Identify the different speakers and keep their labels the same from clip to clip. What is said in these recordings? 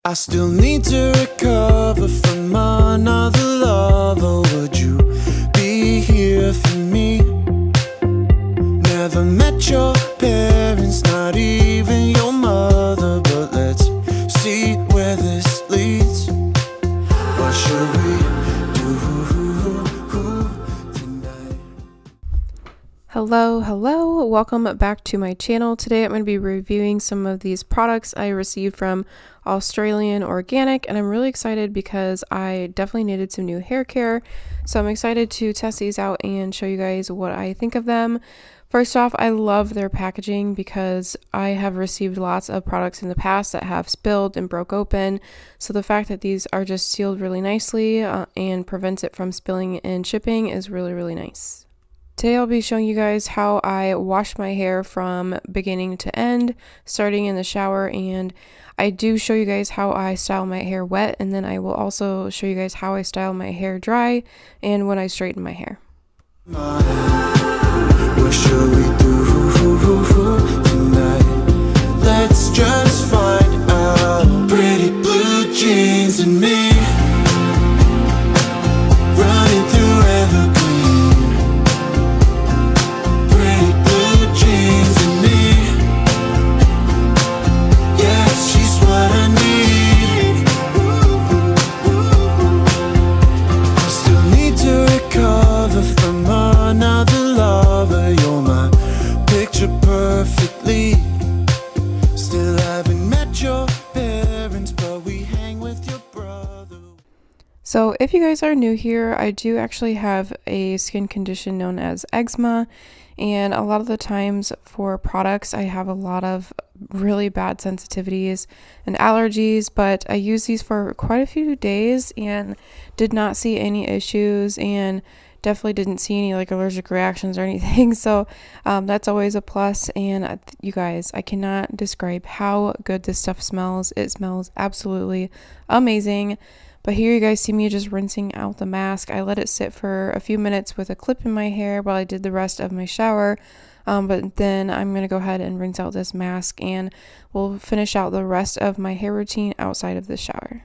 Speaker 1: I still need to recover from another lover. Would you be here for me? Never met your parents, not even your mother, but let's see where this leads. What should we do tonight?
Speaker 2: Hello, welcome back to my channel. Today I'm going to be reviewing some of these products I received from Australian Organic, and I'm really excited because I definitely needed some new hair care, so I'm excited to test these out and show you guys what I think of them. First off, I love their packaging because I have received lots of products in the past that have spilled and broke open, so the fact that these are just sealed really nicely and prevents it from spilling in shipping is really nice. Today I'll be showing you guys how I wash my hair from beginning to end, starting in the shower, and I do show you guys how I style my hair wet, and then I will also show you guys how I style my hair dry and when I straighten my hair.
Speaker 1: What should we do tonight? Let's just find out. Pretty blue jeans and me running through evergreen. Pretty blue jeans and me, yeah, she's what I need. I still need to recover from another lover. You're my picture perfectly. Still haven't met your parents, but we hang with your brother.
Speaker 2: So if you guys are new here, I do actually have a skin condition known as eczema, and a lot of the times for products I have a lot of really bad sensitivities and allergies, but I used these for quite a few days and did not see any issues and definitely didn't see any like allergic reactions or anything, so that's always a plus. And you guys, I cannot describe how good this stuff smells. It smells absolutely amazing. But here you guys see me just rinsing out the mask. I let it sit for a few minutes with a clip in my hair while I did the rest of my shower, but then I'm going to go ahead and rinse out this mask and we'll finish out the rest of my hair routine outside of the shower.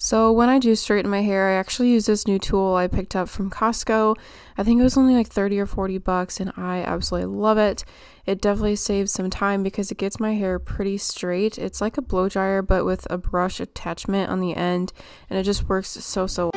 Speaker 2: So when I do straighten my hair, I actually use this new tool I picked up from Costco. I think it was only like 30 or 40 bucks and I absolutely love it. It definitely saves some time because it gets my hair pretty straight. It's like a blow dryer but with a brush attachment on the end, and it just works so well.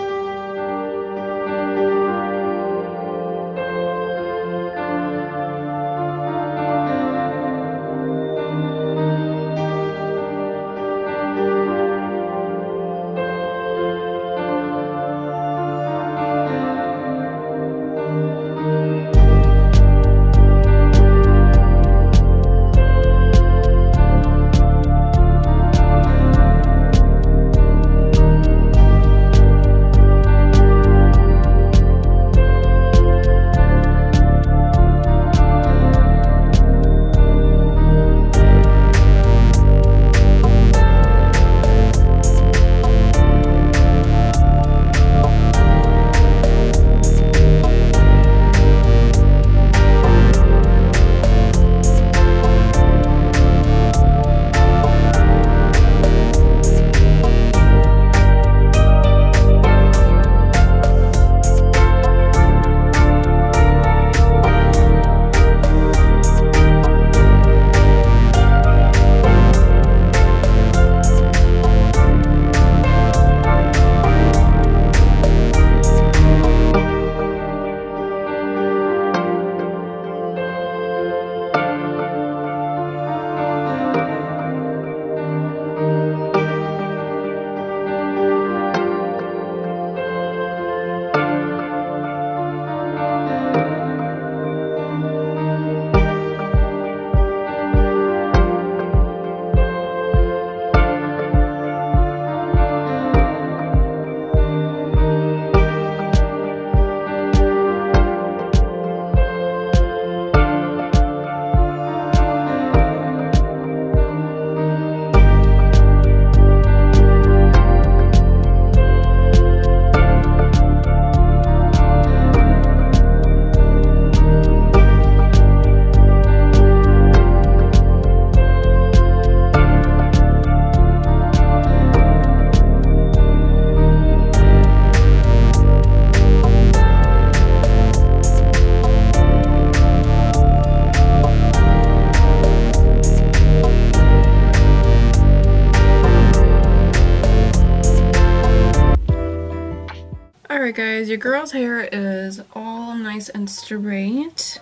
Speaker 2: Alright guys, your girl's hair is all nice and straight,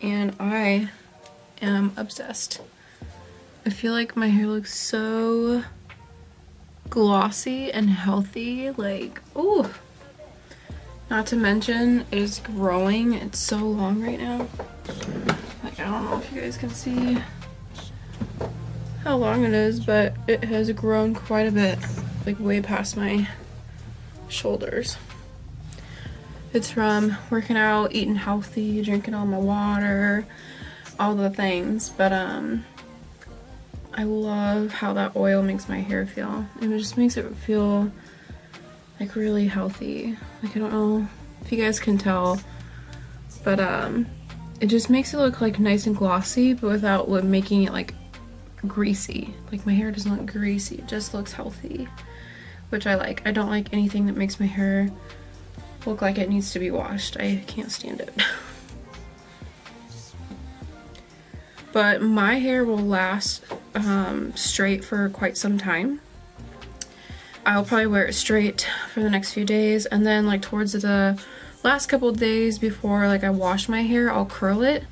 Speaker 2: and I am obsessed. I feel like my hair looks so glossy and healthy, like, ooh. Not to mention, it is growing. It's so long right now. Like, I don't know if you guys can see how long it is, but it has grown quite a bit, like way past my shoulders. It's from working out, eating healthy, drinking all my water, all the things, but I love how that oil makes my hair feel. It just makes it feel like really healthy. Like, I don't know if you guys can tell, but it just makes it look like nice and glossy, but without making it like greasy. Like, my hair doesn't look greasy, it just looks healthy, which I like. I don't like anything that makes my hair look like it needs to be washed. I can't stand it. But my hair will last straight for quite some time. I'll probably wear it straight for the next few days, and then like towards the last couple days before like I wash my hair, I'll curl it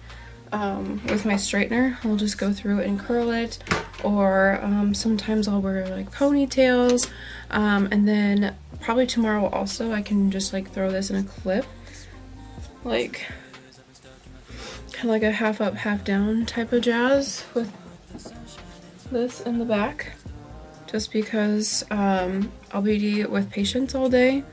Speaker 2: with my straightener. I'll just go through and curl it, or sometimes I'll wear like ponytails, and then probably tomorrow also I can just like throw this in a clip, like kind of like a half up half down type of jazz with this in the back, just because I'll be with patients all day,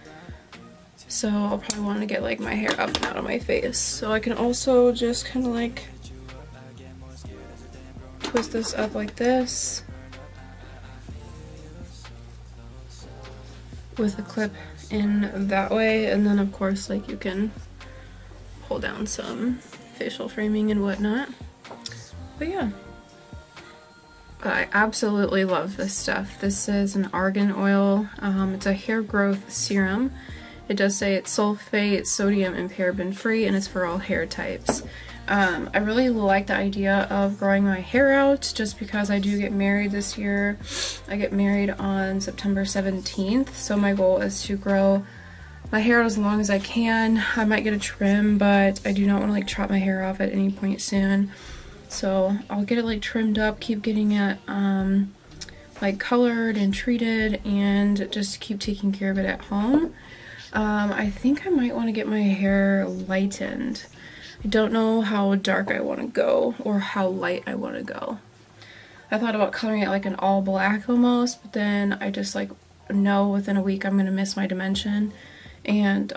Speaker 2: so I'll probably want to get like my hair up and out of my face. So I can also just kind of like twist this up like this with a clip in that way, and then of course like you can pull down some facial framing and whatnot. But yeah, But I absolutely love this stuff. This is an Argan Oil. It's a hair growth serum. It does say it's sulfate, sodium, and paraben free, and it's for all hair types. I really like the idea of growing my hair out just because I do get married this year. I get married on September 17th, so my goal is to grow my hair out as long as I can. I might get a trim, but I do not want to like chop my hair off at any point soon. So I'll get it like trimmed up, keep getting it like colored and treated, and just keep taking care of it at home. I think I might want to get my hair lightened. I don't know how dark I want to go or how light I want to go. I thought about coloring it like an all black almost, but then I just like know within a week I'm going to miss my dimension, and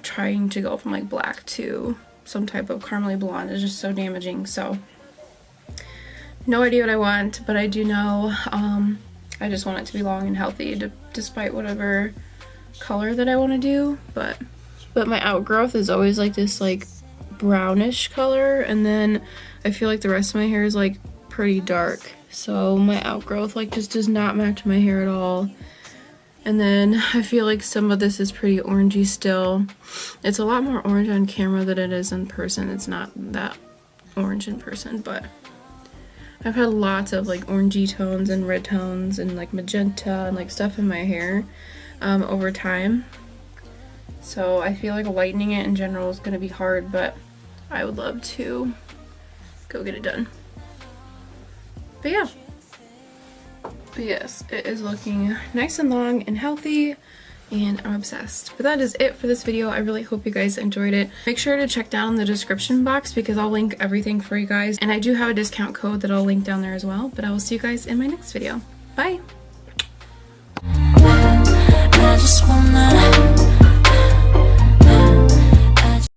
Speaker 2: trying to go from like black to some type of caramely blonde is just so damaging. So no idea what I want, but I do know I just want it to be long and healthy despite whatever color that I want to do. But my outgrowth is always like this like brownish color, and then I feel like the rest of my hair is like pretty dark, so my outgrowth like just does not match my hair at all. And then I feel like some of this is pretty orangey still. It's a lot more orange on camera than it is in person. It's not that orange in person, but I've had lots of like orangey tones and red tones and like magenta and like stuff in my hair over time. So I feel like lightening it in general is going to be hard, but I would love to go get it done. But yeah. But yes, it is looking nice and long and healthy, and I'm obsessed. But that is it for this video. I really hope you guys enjoyed it. Make sure to check down the description box because I'll link everything for you guys. And I do have a discount code that I'll link down there as well. But I will see you guys in my next video. Bye!